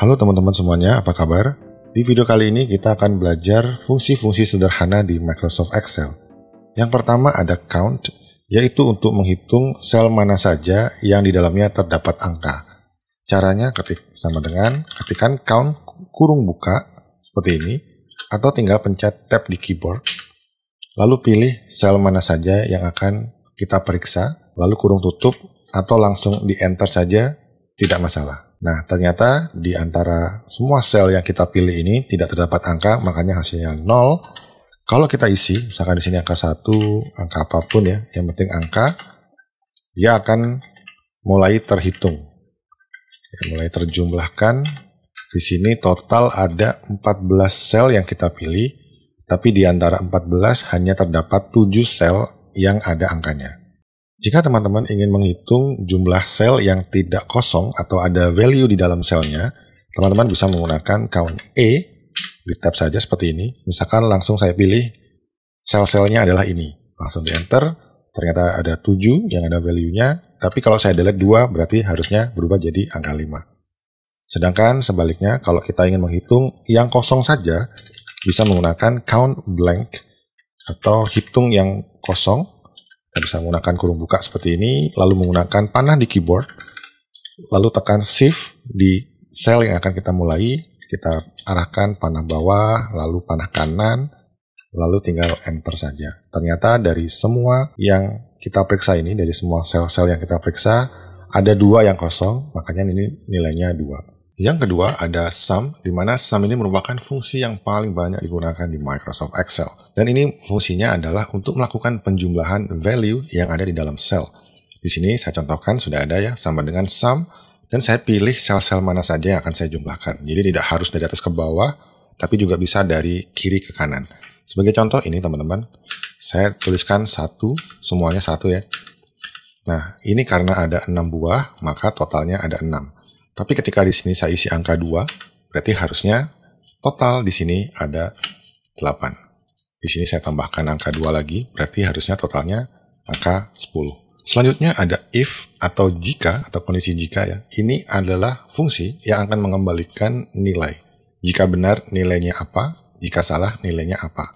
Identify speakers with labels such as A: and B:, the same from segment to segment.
A: Halo teman-teman semuanya, apa kabar? Di video kali ini kita akan belajar fungsi-fungsi sederhana di Microsoft Excel. Yang pertama ada count, yaitu untuk menghitung sel mana saja yang di dalamnya terdapat angka. Caranya ketikkan count kurung buka seperti ini, atau tinggal pencet tab di keyboard, lalu pilih sel mana saja yang akan kita periksa, lalu kurung tutup, atau langsung di enter saja, tidak masalah. Nah, ternyata di antara semua sel yang kita pilih ini tidak terdapat angka, makanya hasilnya 0. Kalau kita isi, misalkan di sini angka 1, angka apapun ya, yang penting angka, dia akan mulai terhitung. Ya, mulai terjumlahkan. Di sini total ada 14 sel yang kita pilih, tapi di antara 14 hanya terdapat 7 sel yang ada angkanya. Jika teman-teman ingin menghitung jumlah sel yang tidak kosong atau ada value di dalam selnya, teman-teman bisa menggunakan count E, di tab saja seperti ini. Misalkan langsung saya pilih sel-selnya adalah ini. Langsung di enter, ternyata ada 7 yang ada value-nya, tapi kalau saya delete 2 berarti harusnya berubah jadi angka 5. Sedangkan sebaliknya, kalau kita ingin menghitung yang kosong saja, bisa menggunakan count blank atau hitung yang kosong. Kita bisa menggunakan kurung buka seperti ini, lalu menggunakan panah di keyboard, lalu tekan shift di sel yang akan kita mulai, kita arahkan panah bawah, lalu panah kanan, lalu tinggal enter saja. Ternyata dari semua yang kita periksa ini, dari semua sel-sel yang kita periksa, ada 2 yang kosong, makanya ini nilainya 2. Yang kedua ada sum, di mana sum ini merupakan fungsi yang paling banyak digunakan di Microsoft Excel. Dan ini fungsinya adalah untuk melakukan penjumlahan value yang ada di dalam sel. Di sini saya contohkan sudah ada ya, sama dengan sum, dan saya pilih sel-sel mana saja yang akan saya jumlahkan. Jadi tidak harus dari atas ke bawah, tapi juga bisa dari kiri ke kanan. Sebagai contoh ini teman-teman, saya tuliskan 1, semuanya 1 ya. Nah, ini karena ada 6 buah, maka totalnya ada 6. Tapi ketika di sini saya isi angka 2, berarti harusnya total di sini ada 8. Di sini saya tambahkan angka 2 lagi, berarti harusnya totalnya angka 10. Selanjutnya ada if atau jika, atau kondisi jika ya. Ini adalah fungsi yang akan mengembalikan nilai. Jika benar nilainya apa, jika salah nilainya apa.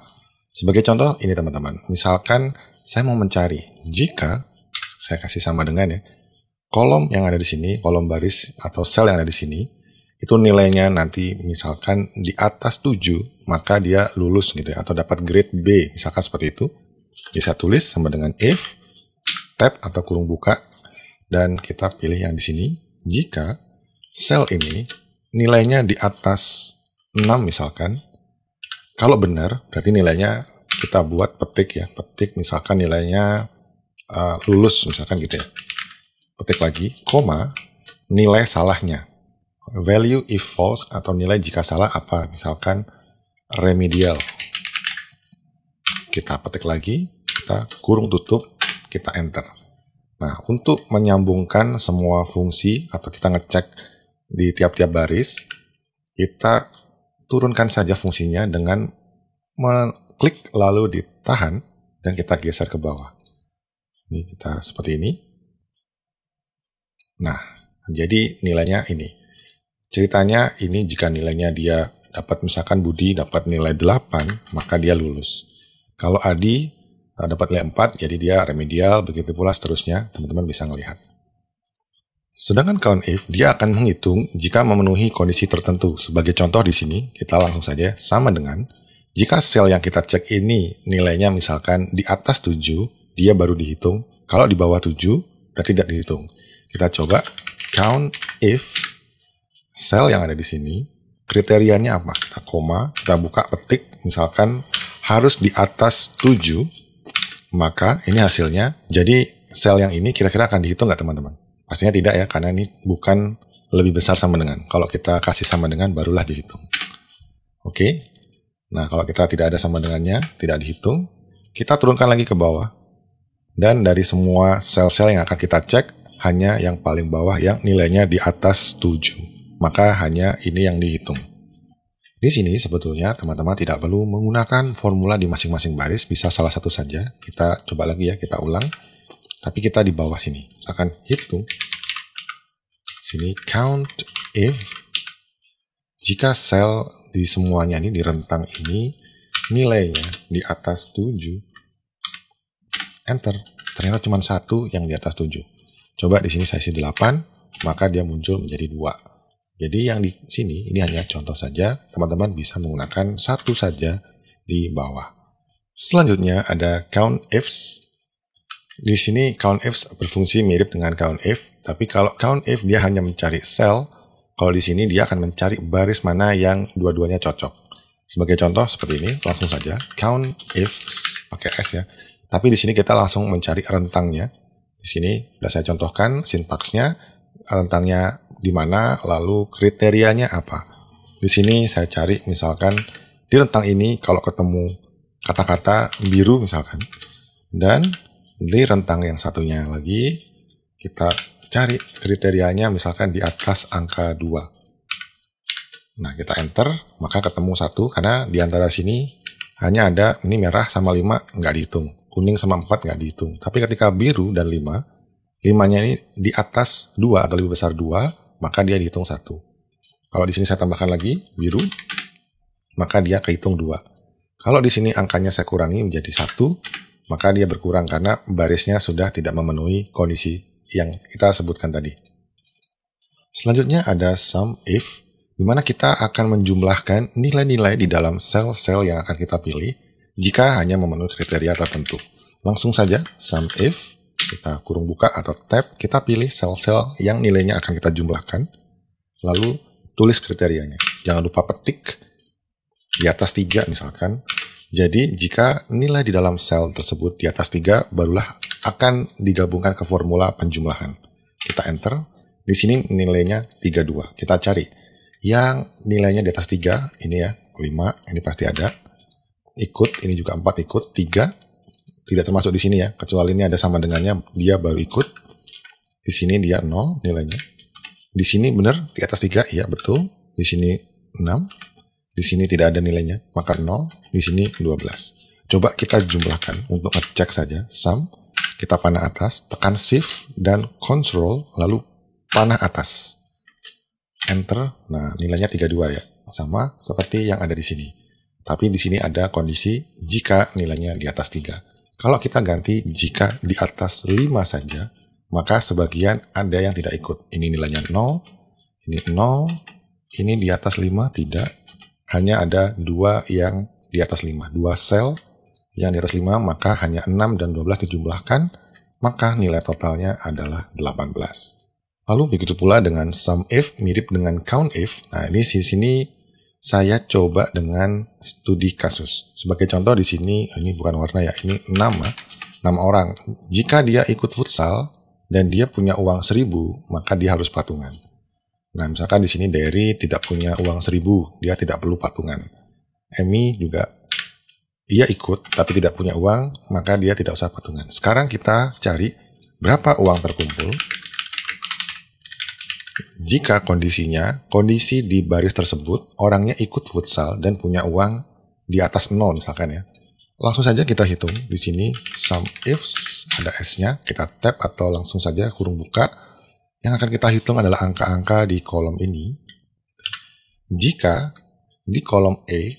A: Sebagai contoh ini teman-teman, misalkan saya mau mencari jika, saya kasih sama dengan ya, kolom yang ada di sini, kolom baris atau sel yang ada di sini, itu nilainya nanti misalkan di atas 7, maka dia lulus gitu ya, atau dapat grade B, misalkan seperti itu. Bisa tulis sama dengan if, tab atau kurung buka, dan kita pilih yang di sini. Jika sel ini nilainya di atas 6 misalkan, kalau benar berarti nilainya kita buat petik ya, petik misalkan nilainya lulus misalkan gitu ya. Petik lagi, koma, nilai salahnya. Value if false atau nilai jika salah apa? Misalkan remedial. Kita petik lagi, kita kurung tutup, kita enter. Nah, untuk menyambungkan semua fungsi atau kita ngecek di tiap-tiap baris, kita turunkan saja fungsinya dengan mengklik lalu ditahan dan kita geser ke bawah. Ini kita seperti ini. Nah, jadi nilainya ini. Ceritanya ini jika nilainya dia dapat misalkan Budi dapat nilai 8, maka dia lulus. Kalau Adi dapat nilai 4, jadi dia remedial, begitu pula seterusnya, teman-teman bisa melihat. Sedangkan count if, dia akan menghitung jika memenuhi kondisi tertentu. Sebagai contoh di sini, kita langsung saja sama dengan, jika sel yang kita cek ini nilainya misalkan di atas 7, dia baru dihitung. Kalau di bawah 7, berarti tidak dihitung. Kita coba count if sel yang ada di sini, kriterianya apa? Kita koma, kita buka petik, misalkan harus di atas 7, maka ini hasilnya. Jadi sel yang ini kira-kira akan dihitung nggak teman-teman? Pastinya tidak ya, karena ini bukan lebih besar sama dengan. Kalau kita kasih sama dengan, barulah dihitung. Oke, nah kalau kita tidak ada sama dengannya, tidak dihitung, kita turunkan lagi ke bawah. Dan dari semua sel-sel yang akan kita cek, hanya yang paling bawah yang nilainya di atas 7. Maka hanya ini yang dihitung. Di sini sebetulnya teman-teman tidak perlu menggunakan formula di masing-masing baris, bisa salah satu saja. Kita coba lagi ya, kita ulang. Tapi kita di bawah sini, akan hitung. Sini count if Jika sel di semuanya ini, di rentang ini, nilainya di atas 7, enter. Ternyata cuma 1 yang di atas 7. Coba di sini saya isi 8, maka dia muncul menjadi 2. Jadi yang di sini, ini hanya contoh saja, teman-teman bisa menggunakan 1 saja di bawah. Selanjutnya ada COUNTIFs. Di sini COUNTIFs berfungsi mirip dengan COUNTIF, tapi kalau COUNTIF dia hanya mencari sel, kalau di sini dia akan mencari baris mana yang dua-duanya cocok. Sebagai contoh seperti ini, langsung saja COUNTIFs pakai S ya. Tapi di sini kita langsung mencari rentangnya. Di sini sudah saya contohkan sintaksnya, rentangnya di mana, lalu kriterianya apa. Di sini saya cari misalkan di rentang ini kalau ketemu kata-kata biru misalkan, dan di rentang yang satunya lagi kita cari kriterianya misalkan di atas angka 2. Nah, kita enter, maka ketemu 1 karena di antara sini hanya ada ini merah sama 5 nggak dihitung, kuning sama 4 nggak dihitung. Tapi ketika biru dan 5, 5-nya ini di atas 2 atau lebih besar 2, maka dia dihitung 1. Kalau di sini saya tambahkan lagi biru, maka dia kehitung 2. Kalau di sini angkanya saya kurangi menjadi 1, maka dia berkurang karena barisnya sudah tidak memenuhi kondisi yang kita sebutkan tadi. Selanjutnya ada SUMIF, di mana kita akan menjumlahkan nilai-nilai di dalam sel-sel yang akan kita pilih jika hanya memenuhi kriteria tertentu. Langsung saja SUMIF, kita kurung buka atau tab, kita pilih sel-sel yang nilainya akan kita jumlahkan, lalu tulis kriterianya. Jangan lupa petik di atas 3 misalkan. Jadi jika nilai di dalam sel tersebut di atas 3, barulah akan digabungkan ke formula penjumlahan. Kita enter, di sini nilainya 32. Kita cari yang nilainya di atas 3, ini ya, 5, ini pasti ada. Ikut, ini juga 4 ikut, 3 tidak termasuk di sini ya, kecuali ini ada sama dengannya, dia baru ikut. Di sini dia 0 nilainya. Di sini benar di atas 3, iya betul. Di sini 6. Di sini tidak ada nilainya, maka 0. Di sini 12. Coba kita jumlahkan untuk ngecek saja. Sum, kita panah atas, tekan Shift dan Ctrl, lalu panah atas. Enter. Nah, nilainya 32 ya. Sama seperti yang ada di sini. Tapi di sini ada kondisi jika nilainya di atas 3. Kalau kita ganti jika di atas 5 saja, maka sebagian ada yang tidak ikut. Ini nilainya 0, ini 0, ini di atas 5 tidak. Hanya ada 2 yang di atas 5. 2 sel yang di atas 5, maka hanya 6 dan 12 dijumlahkan, maka nilai totalnya adalah 18. Lalu begitu pula dengan SUMIF, mirip dengan COUNTIF. Nah, ini di sini saya coba dengan studi kasus. Sebagai contoh di sini, ini bukan warna ya, ini 6 orang. Jika dia ikut futsal dan dia punya uang 1.000, maka dia harus patungan. Nah, misalkan di sini Derry tidak punya uang 1.000, dia tidak perlu patungan. Emi juga, dia ikut tapi tidak punya uang, maka dia tidak usah patungan. Sekarang kita cari berapa uang terkumpul. Jika kondisi di baris tersebut, orangnya ikut futsal dan punya uang di atas 0 misalkan ya. Langsung saja kita hitung. Di sini SUMIFs, ada S-nya, kita tab atau langsung saja kurung buka. Yang akan kita hitung adalah angka-angka di kolom ini. Jika di kolom E,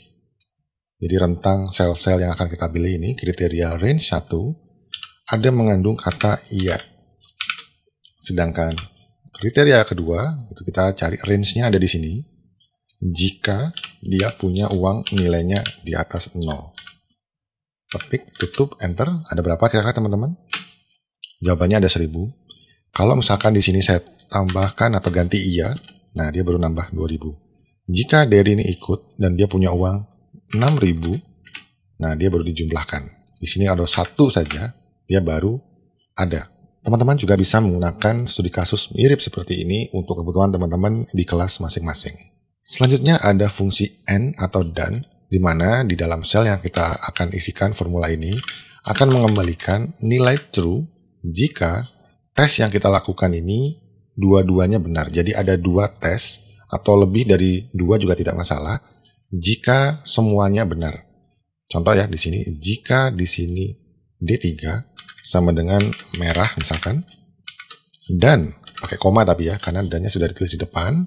A: jadi rentang sel-sel yang akan kita pilih ini, kriteria range 1, ada mengandung kata iya. Sedangkan kriteria kedua, itu kita cari range-nya ada di sini. Jika dia punya uang nilainya di atas 0. Ketik, tutup, enter. Ada berapa kira-kira teman-teman? Jawabannya ada 1.000. Kalau misalkan di sini saya tambahkan atau ganti iya, nah dia baru nambah 2.000. Jika Derry ini ikut dan dia punya uang 6.000, nah dia baru dijumlahkan. Di sini ada 1 saja, dia baru ada. Teman-teman juga bisa menggunakan studi kasus mirip seperti ini untuk kebutuhan teman-teman di kelas masing-masing. Selanjutnya ada fungsi AND atau DAN, di mana di dalam sel yang kita akan isikan formula ini akan mengembalikan nilai true jika tes yang kita lakukan ini dua-duanya benar. Jadi ada 2 tes atau lebih dari 2 juga tidak masalah jika semuanya benar. Contoh ya di sini, jika di sini D3 sama dengan merah misalkan, dan pakai koma tapi ya, karena dannya sudah ditulis di depan.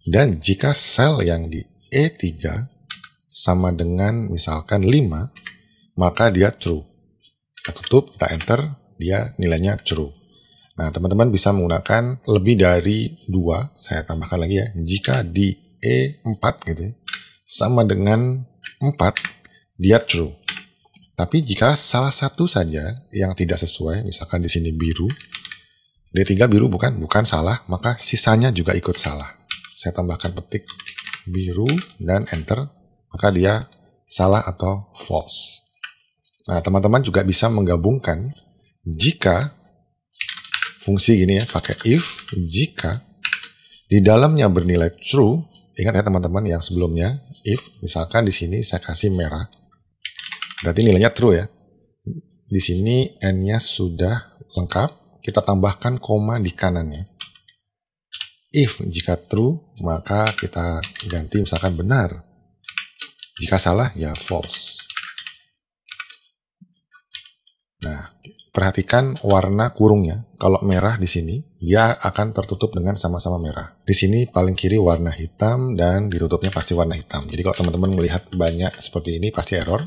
A: Dan jika sel yang di E3 sama dengan misalkan 5, maka dia true. Kita tutup, kita enter, dia nilainya true. Nah, teman-teman bisa menggunakan lebih dari 2, saya tambahkan lagi ya. Jika di E4 gitu sama dengan 4, dia true. Tapi jika salah satu saja yang tidak sesuai, misalkan di sini biru, D3 biru bukan salah, maka sisanya juga ikut salah. Saya tambahkan petik biru dan enter, maka dia salah atau false. Nah, teman-teman juga bisa menggabungkan jika fungsi gini ya, pakai if, jika di dalamnya bernilai true. Ingat ya teman-teman yang sebelumnya, if misalkan di sini saya kasih merah, berarti nilainya true ya. Di sini n-nya sudah lengkap, kita tambahkan koma di kanannya. If jika true, maka kita ganti misalkan benar. Jika salah, ya false. Nah, perhatikan warna kurungnya. Kalau merah di sini, dia akan tertutup dengan sama-sama merah. Di sini paling kiri warna hitam dan ditutupnya pasti warna hitam. Jadi kalau teman-teman melihat banyak seperti ini pasti error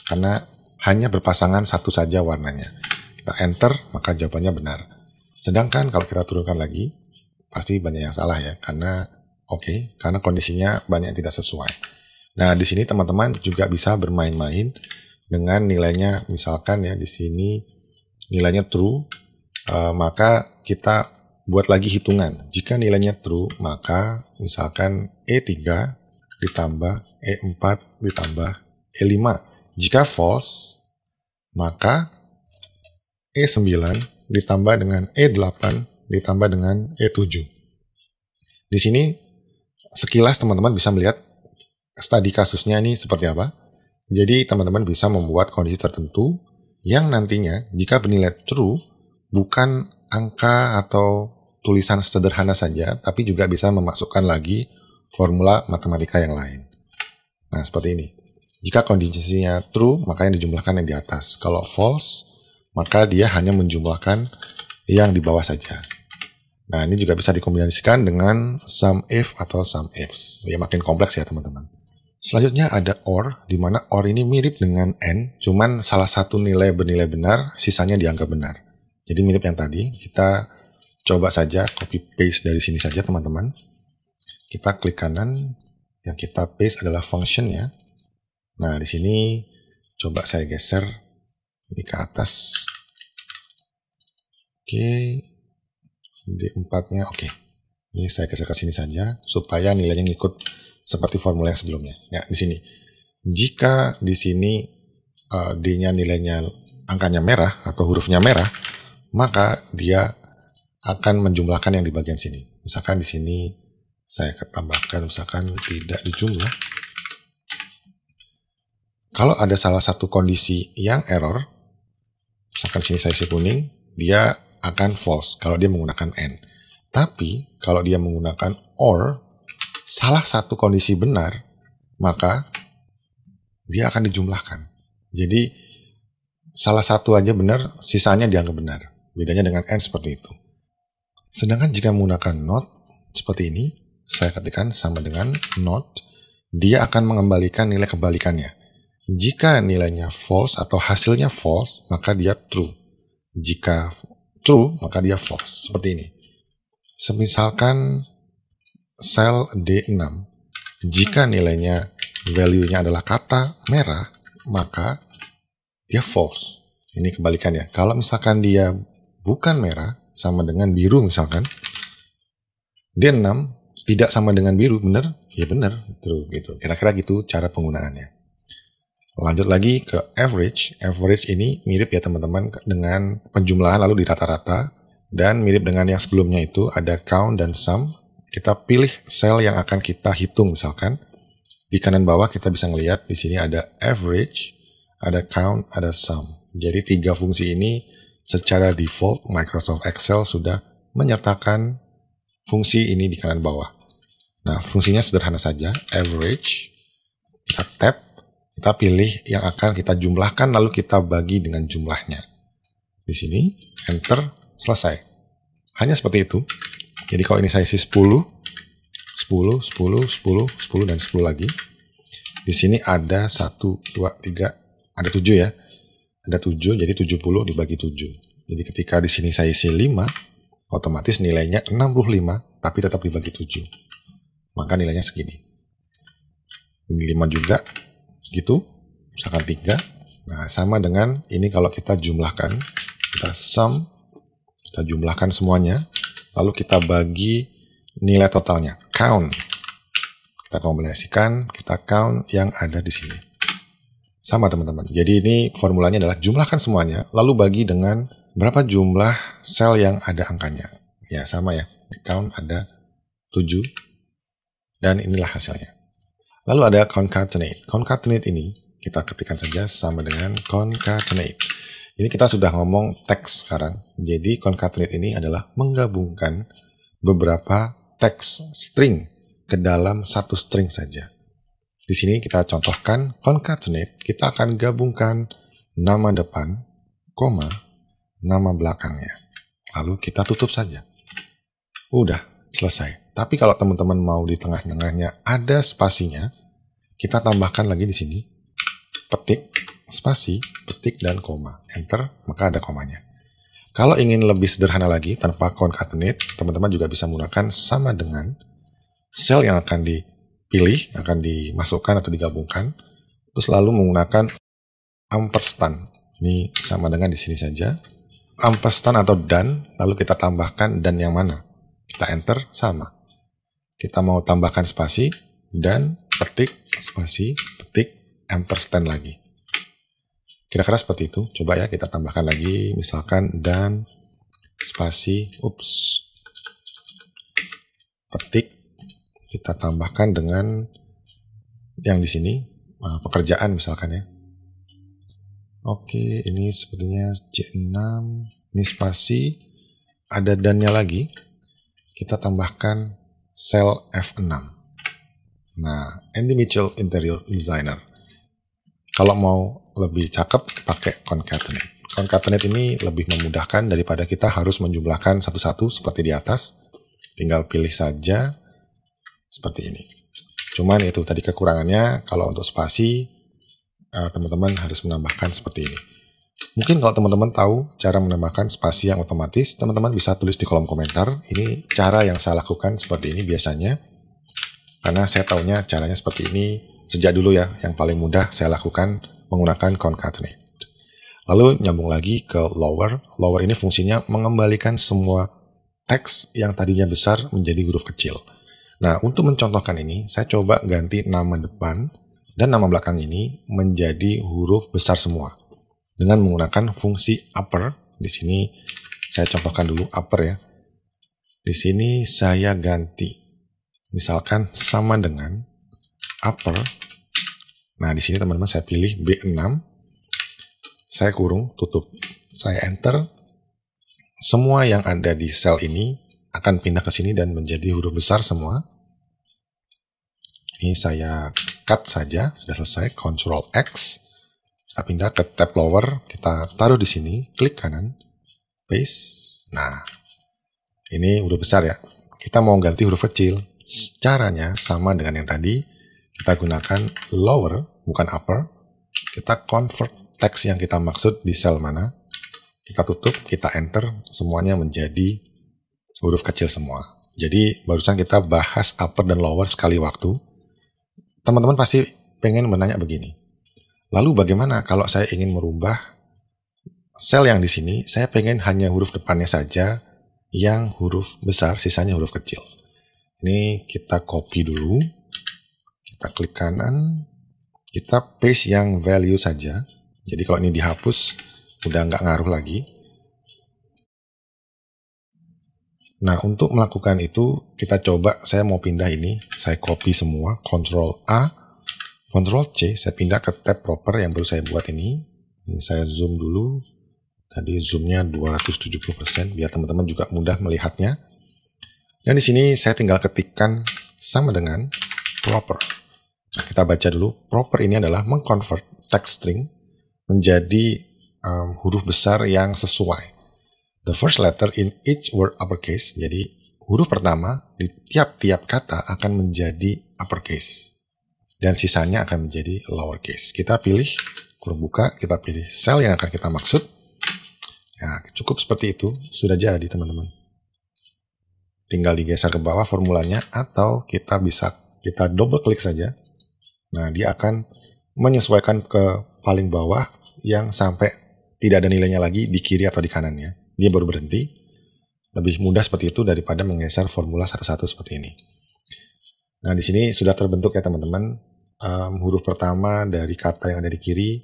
A: karena hanya berpasangan satu saja warnanya. Kita enter, maka jawabannya benar. Sedangkan kalau kita turunkan lagi, pasti banyak yang salah ya, karena karena kondisinya banyak yang tidak sesuai. Nah, di sini teman-teman juga bisa bermain-main dengan nilainya, misalkan ya di sini nilainya true, maka kita buat lagi hitungan. Jika nilainya true, maka misalkan E3 ditambah E4 ditambah E5. Jika false, maka E9 ditambah dengan E8 ditambah dengan E7. Di sini sekilas teman-teman bisa melihat studi kasusnya ini seperti apa. Jadi teman-teman bisa membuat kondisi tertentu yang nantinya jika bernilai true bukan angka atau tulisan sederhana saja, tapi juga bisa memasukkan lagi formula matematika yang lain. Nah, seperti ini. Jika kondisinya true, maka yang dijumlahkan yang di atas. Kalau false, maka dia hanya menjumlahkan yang di bawah saja. Nah, ini juga bisa dikombinasikan dengan sum if atau sum ifs. Ya, makin kompleks ya teman-teman. Selanjutnya ada OR, di mana OR ini mirip dengan AND, cuman salah satu nilai bernilai benar, sisanya dianggap benar. Jadi mirip yang tadi, kita coba saja copy paste dari sini saja teman-teman. Kita klik kanan, yang kita paste adalah function-nya. Nah, di sini coba saya geser ini ke atas. Oke, D4-nya oke. Ini saya geser ke sini saja, supaya nilainya ngikut seperti formula yang sebelumnya. Ya, di sini. Jika di sini D-nya nilainya angkanya merah atau hurufnya merah, maka dia akan menjumlahkan yang di bagian sini. Misalkan di sini saya tambahkan misalkan tidak dijumlah. Kalau ada salah satu kondisi yang error, misalkan sini saya isi kuning, dia akan false kalau dia menggunakan AND. Tapi kalau dia menggunakan OR, salah satu kondisi benar, maka dia akan dijumlahkan. Jadi, salah satu aja benar, sisanya dianggap benar. Bedanya dengan AND seperti itu. Sedangkan jika menggunakan NOT, seperti ini, saya ketikkan sama dengan NOT, dia akan mengembalikan nilai kebalikannya. Jika nilainya false atau hasilnya false, maka dia true. Jika true, maka dia false. Seperti ini. Semisalkan sel D6, jika nilainya value-nya adalah kata merah, maka dia false. Ini kebalikannya. Kalau misalkan dia bukan merah, sama dengan biru misalkan, D6 tidak sama dengan biru, benar? Ya benar, true gitu. Kira-kira gitu cara penggunaannya. Lanjut lagi ke average. Average ini mirip ya teman-teman dengan penjumlahan lalu di rata-rata, dan mirip dengan yang sebelumnya itu ada count dan sum. Kita pilih sel yang akan kita hitung misalkan. Di kanan bawah kita bisa ngelihat di sini ada average, ada count, ada sum. Jadi 3 fungsi ini secara default Microsoft Excel sudah menyertakan fungsi ini di kanan bawah. Nah, fungsinya sederhana saja, average. Kita tab, kita pilih yang akan kita jumlahkan lalu kita bagi dengan jumlahnya. Di sini enter, selesai. Hanya seperti itu. Jadi kalau ini saya isi 10 10, 10, 10, 10, dan 10 lagi. Di sini ada 1, 2, 3, ada 7 ya. Ada 7, jadi 70 dibagi 7. Jadi ketika di sini saya isi 5, otomatis nilainya 65, tapi tetap dibagi 7. Maka nilainya segini. Ini 5 juga, segitu, misalkan 3. Nah, sama dengan ini kalau kita jumlahkan, kita sum, kita jumlahkan semuanya, lalu kita bagi nilai totalnya, count. Kita kombinasikan, kita count yang ada di sini. Sama teman-teman. Jadi ini formulanya adalah jumlahkan semuanya, lalu bagi dengan berapa jumlah sel yang ada angkanya. Ya sama ya, di count ada 7, dan inilah hasilnya. Lalu ada concatenate. Concatenate ini kita ketikkan saja sama dengan concatenate. Ini kita sudah ngomong teks sekarang. Jadi concatenate ini adalah menggabungkan beberapa teks string ke dalam satu string saja. Di sini kita contohkan concatenate, kita akan gabungkan nama depan, koma, nama belakangnya. Lalu kita tutup saja. Udah, selesai. Tapi kalau teman-teman mau di tengah-tengahnya ada spasinya, kita tambahkan lagi di sini, petik, spasi, petik, dan koma. Enter, maka ada komanya. Kalau ingin lebih sederhana lagi, tanpa concatenate, teman-teman juga bisa menggunakan sama dengan sel yang akan dipilih, akan dimasukkan atau digabungkan, terus lalu menggunakan ampersand. Ini sama dengan di sini saja. Ampersand atau dan, lalu kita tambahkan dan yang mana. Kita enter, sama. Kita mau tambahkan spasi, dan petik, spasi, petik, ampersand lagi. Kira-kira seperti itu. Coba ya kita tambahkan lagi, misalkan dan spasi, petik, kita tambahkan dengan yang di sini, pekerjaan misalkan ya. Oke, ini sepertinya C6, ini spasi, ada dannya lagi, kita tambahkan sel F6. Nah, Andy Mitchell Interior Designer. Kalau mau lebih cakep, pakai concatenate. Concatenate ini lebih memudahkan daripada kita harus menjumlahkan satu-satu seperti di atas. Tinggal pilih saja seperti ini. Cuman itu tadi kekurangannya, kalau untuk spasi, teman-teman harus menambahkan seperti ini. Mungkin kalau teman-teman tahu cara menambahkan spasi yang otomatis, teman-teman bisa tulis di kolom komentar. Ini cara yang saya lakukan seperti ini biasanya. Karena saya tahunya caranya seperti ini sejak dulu ya, yang paling mudah saya lakukan menggunakan concatenate. Lalu nyambung lagi ke lower. Lower ini fungsinya mengembalikan semua teks yang tadinya besar menjadi huruf kecil. Nah, untuk mencontohkan ini, saya coba ganti nama depan dan nama belakang ini menjadi huruf besar semua. Dengan menggunakan fungsi upper. Di sini saya contohkan dulu upper ya. Di sini saya ganti. Misalkan sama dengan upper. Nah, di sini teman-teman saya pilih B6. Saya kurung, tutup. Saya enter. Semua yang ada di sel ini akan pindah ke sini dan menjadi huruf besar semua. Ini saya cut saja, sudah selesai. Ctrl X. Kita pindah ke tab lower, kita taruh di sini, klik kanan, paste. Nah, ini huruf besar ya. Kita mau ganti huruf kecil. Caranya sama dengan yang tadi. Kita gunakan lower, bukan upper. Kita convert teks yang kita maksud di sel mana. Kita tutup, kita enter, semuanya menjadi huruf kecil semua. Jadi barusan kita bahas upper dan lower sekali waktu. Teman-teman pasti pengen menanya begini. Lalu bagaimana kalau saya ingin merubah sel yang di sini, saya pengen hanya huruf depannya saja yang huruf besar, sisanya huruf kecil. Ini kita copy dulu. Kita klik kanan. Kita paste yang value saja. Jadi kalau ini dihapus, udah nggak ngaruh lagi. Nah, untuk melakukan itu, kita coba, saya mau pindah ini, saya copy semua, Ctrl A, Ctrl C, saya pindah ke tab proper yang baru saya buat ini. Ini saya zoom dulu, tadi zoomnya 270%, biar teman-teman juga mudah melihatnya. Dan di sini saya tinggal ketikkan sama dengan proper. Nah, kita baca dulu, proper ini adalah mengconvert text string menjadi huruf besar yang sesuai. The first letter in each word uppercase, jadi huruf pertama di tiap-tiap kata akan menjadi uppercase. Dan sisanya akan menjadi lowercase. Kita pilih kurung buka, kita pilih sel yang akan kita maksud. Ya, cukup seperti itu, sudah jadi teman-teman. Tinggal digeser ke bawah formulanya, atau kita double klik saja. Nah, dia akan menyesuaikan ke paling bawah yang sampai tidak ada nilainya lagi di kiri atau di kanannya. Dia baru berhenti. Lebih mudah seperti itu daripada menggeser formula satu-satu seperti ini. Nah, di sini sudah terbentuk ya teman-teman. Huruf pertama dari kata yang ada di kiri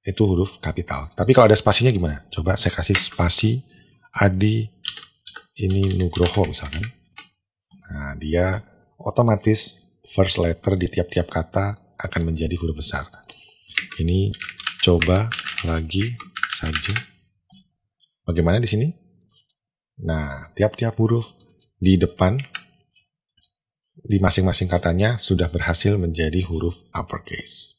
A: itu huruf kapital. Tapi kalau ada spasinya gimana? Coba saya kasih spasi Adi ini Nugroho misalkan. Nah, dia otomatis first letter di tiap-tiap kata akan menjadi huruf besar. Ini coba lagi saja. Bagaimana di sini? Nah, tiap-tiap huruf di depan di masing-masing katanya sudah berhasil menjadi huruf uppercase.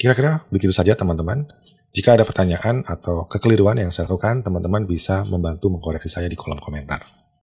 A: Kira-kira begitu saja teman-teman. Jika ada pertanyaan atau kekeliruan yang saya lakukan, teman-teman bisa membantu mengkoreksi saya di kolom komentar.